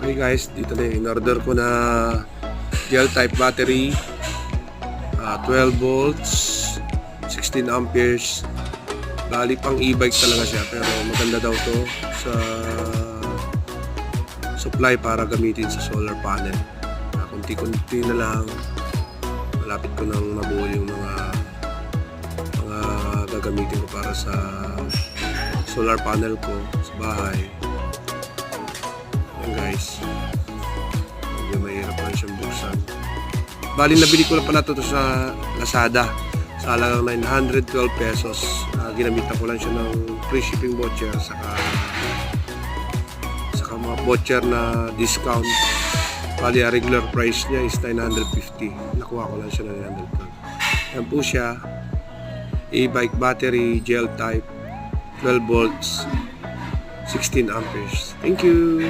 Okay guys, dito na in order ko na gel type battery, 12 volts, 16 amperes. Bali pang e-bike talaga siya, pero maganda daw to sa supply para gamitin sa solar panel. Kunti-kunti na lang, malapit ko nang mabuo yung mga gagamitin ko para sa solar panel ko sa bahay. Ayan guys, medyo mahirap lang siyang buksan. Bali nabili ko na pala ito sa Lazada sa halagang 912 pesos. Ginamitan ko lang siya ng free shipping voucher saka mga voucher na discount. Bali regular price niya is 950. Nakuha ko lang siya ng 912. Yan po siya, e-bike battery, gel type, 12 volts, 16 amperes. Thank you!